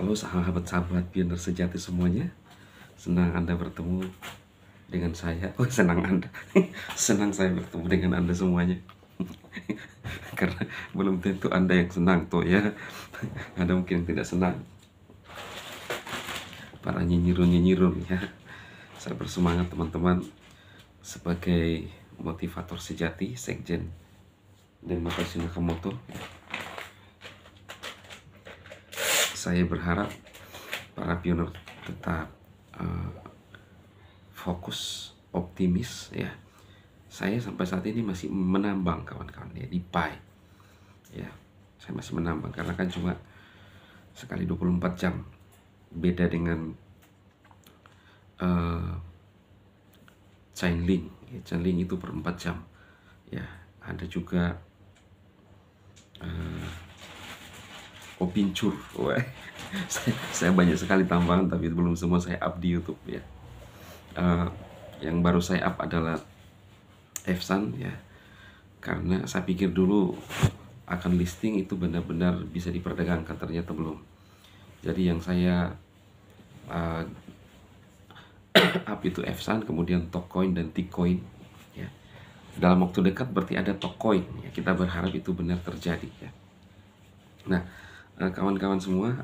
Halo sahabat-sahabat pioner sejati semuanya. Senang Anda bertemu dengan saya. Oh, senang Anda. Senang saya bertemu dengan Anda semuanya. Karena belum tentu Anda yang senang toh ya. Ada mungkin yang tidak senang. Para nyinyirun-nyinyirun ya. Saya bersemangat teman-teman sebagai motivator sejati, Sekjen dan Matoshi Nakamoto. Saya berharap para pioner tetap fokus, optimis ya. Saya sampai saat ini masih menambang kawan-kawan ya di PAI. Ya, saya masih menambang karena kan cuma sekali 24 jam. Beda dengan Chainlink. Ya, Chainlink itu per 4 jam. Ya, ada juga Opincur. Wah, saya banyak sekali tambahan tapi belum semua saya up di YouTube ya. Yang baru saya up adalah Efsan ya, karena saya pikir dulu akan listing itu benar-benar bisa diperdagangkan, ternyata belum. Jadi yang saya up itu Efsan, kemudian Tokcoin dan Tcoin ya. Dalam waktu dekat berarti ada Tokcoin ya, kita berharap itu benar terjadi ya. Nah, kawan-kawan semua,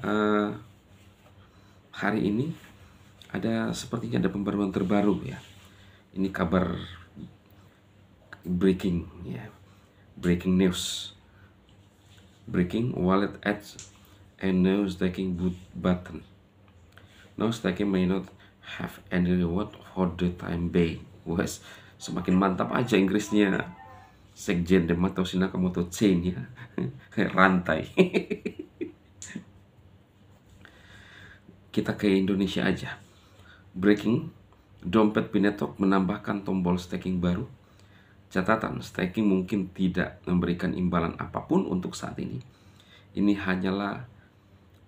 hari ini sepertinya ada pembaruan terbaru ya. Ini kabar breaking ya, breaking news. Breaking wallet adds and no staking button. No staking may not have any reward for the time being. Wes, semakin mantap aja Inggrisnya Sekjen dan Matoshi Nakamoto chain ya. Rantai. Kita ke Indonesia aja. Breaking, dompet Binetok menambahkan tombol staking baru. Catatan, staking mungkin tidak memberikan imbalan apapun untuk saat ini. Ini hanyalah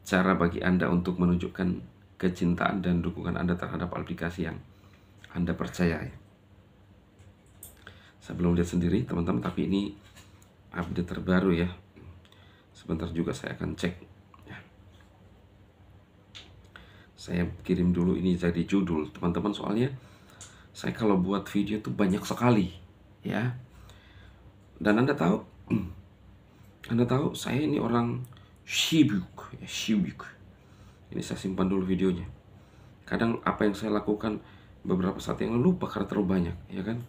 cara bagi Anda untuk menunjukkan kecintaan dan dukungan Anda terhadap aplikasi yang Anda percayai. Saya belum lihat sendiri teman-teman, tapi ini update terbaru ya. Sebentar juga saya akan cek ya. Saya kirim dulu ini jadi judul teman-teman, soalnya saya kalau buat video tuh banyak sekali ya. Dan Anda tahu saya ini orang sibuk ya, sibuk. Ini saya simpan dulu videonya. Kadang apa yang saya lakukan beberapa saat yang lalu lupa karena terlalu banyak ya kan.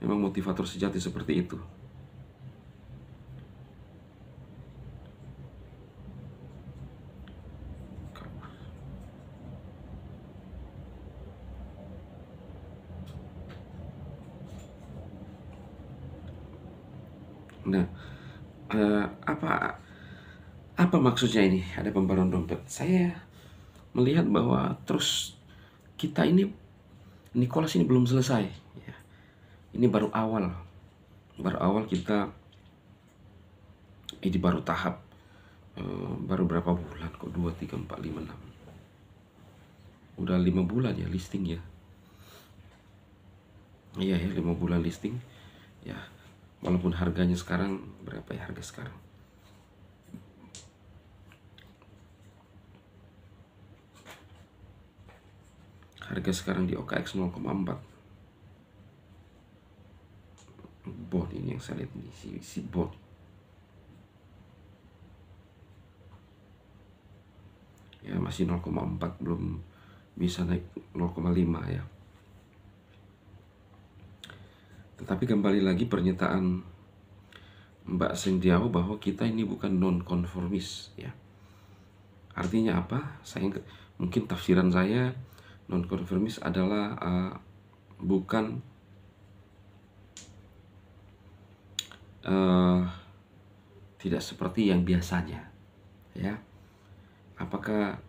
Memang motivator sejati seperti itu. Nah, apa maksudnya ini ada pembaruan dompet? Saya melihat bahwa terus kita ini Nicholas ini belum selesai ya. Ini baru awal kita, ini baru tahap, baru berapa bulan kok, 2, 3, 4, 5, 6 udah 5 bulan ya listing ya. Iya ya, 5 bulan listing ya. Walaupun harganya sekarang berapa ya, harga sekarang di OKX 0,4. Bot ini yang saya lihat ini, si bot ya masih 0,4, belum bisa naik 0,5 ya. Tetapi kembali lagi pernyataan Mbak Sendiawo bahwa kita ini bukan non-konformis ya. Artinya apa? Mungkin tafsiran saya, non-konformis adalah bukan tidak seperti yang biasanya ya. Apakah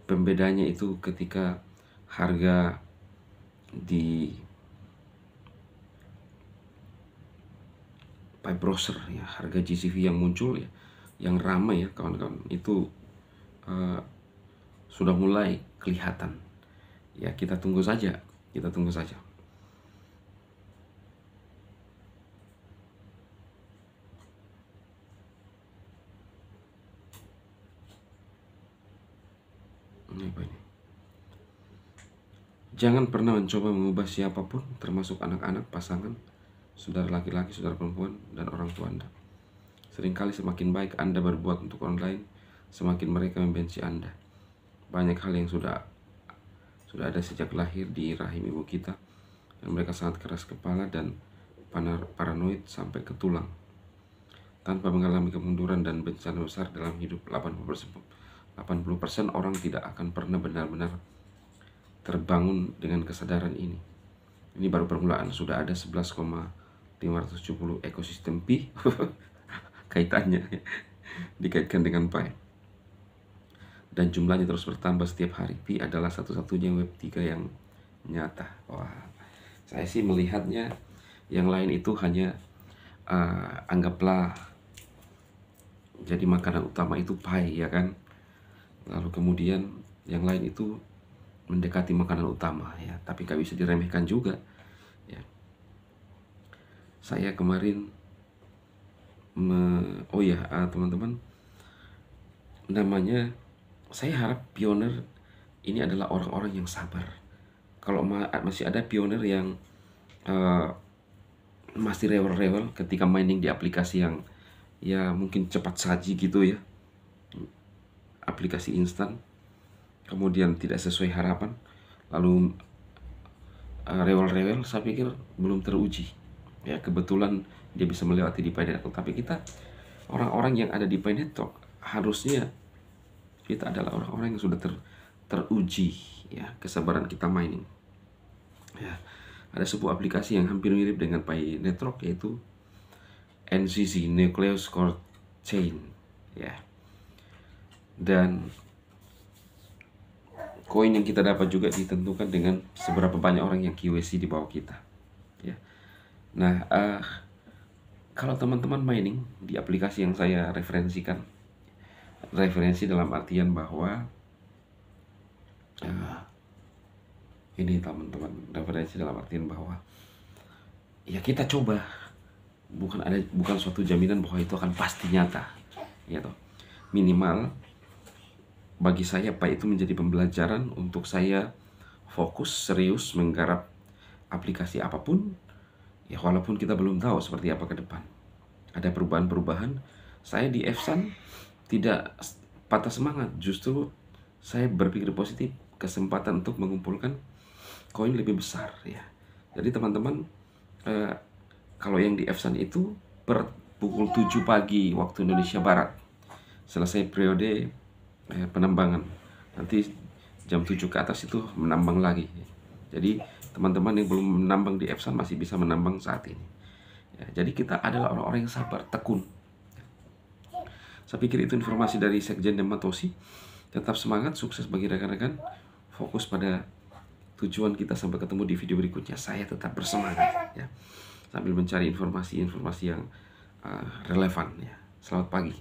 pembedanya itu ketika harga di pipe browser ya, harga GCV yang muncul ya, yang ramai ya kawan-kawan, itu sudah mulai kelihatan ya. Kita tunggu saja. Ini apa ini? Jangan pernah mencoba mengubah siapapun, termasuk anak-anak, pasangan, saudara laki-laki, saudara perempuan, dan orang tua Anda. Seringkali semakin baik Anda berbuat untuk orang lain, semakin mereka membenci Anda. Banyak hal yang sudah ada sejak lahir di rahim ibu kita, dan mereka sangat keras kepala dan paranoid sampai ke tulang. Tanpa mengalami kemunduran dan bencana besar dalam hidup, 80% orang tidak akan pernah benar-benar terbangun dengan kesadaran ini. Ini baru permulaan, sudah ada 11,570 ekosistem pi kaitannya dikaitkan dengan pi. Dan jumlahnya terus bertambah setiap hari. Pi adalah satu-satunya web 3 yang nyata. Wah, saya sih melihatnya yang lain itu hanya anggaplah jadi makanan utama itu pi, ya kan. Lalu kemudian yang lain itu mendekati makanan utama, ya, tapi gak bisa diremehkan juga, ya. Saya kemarin teman-teman, namanya, saya harap pioner ini adalah orang-orang yang sabar. Kalau masih ada pioner yang masih rewel-rewel ketika mining di aplikasi yang ya mungkin cepat saji gitu ya, aplikasi instan, kemudian tidak sesuai harapan, lalu rewel-rewel, saya pikir belum teruji. Ya, kebetulan dia bisa melewati di Pi Network. Tapi kita, orang-orang yang ada di Pi Network, harusnya kita adalah orang-orang yang sudah teruji, ya, kesabaran kita mining. Ya, ada sebuah aplikasi yang hampir mirip dengan Pi Network, yaitu NCC, Nucleus Core Chain, ya. Dan koin yang kita dapat juga ditentukan dengan seberapa banyak orang yang KYC di bawah kita, ya. Nah, kalau teman-teman mining di aplikasi yang saya referensikan, referensi dalam artian bahwa ini teman-teman, referensi dalam artian bahwa ya kita coba, bukan suatu jaminan bahwa itu akan pasti nyata, ya toh. Minimal bagi saya Pi itu menjadi pembelajaran untuk saya fokus serius menggarap aplikasi apapun, ya, walaupun kita belum tahu seperti apa ke depan. Ada perubahan-perubahan. Saya di Fsan tidak patah semangat, justru saya berpikir positif, kesempatan untuk mengumpulkan koin lebih besar, ya. Jadi teman-teman, kalau yang di Fsan itu per pukul 7 pagi waktu Indonesia Barat selesai periode penambangan. Nanti jam 7 ke atas itu menambang lagi. Jadi teman-teman yang belum menambang di Fsan masih bisa menambang saat ini, ya. Jadi kita adalah orang-orang yang sabar, tekun. Saya pikir itu informasi dari Sekjen Dematosi. Tetap semangat, sukses bagi rekan-rekan. Fokus pada tujuan kita. Sampai ketemu di video berikutnya. Saya tetap bersemangat, ya, sambil mencari informasi-informasi yang relevan, ya. Selamat pagi.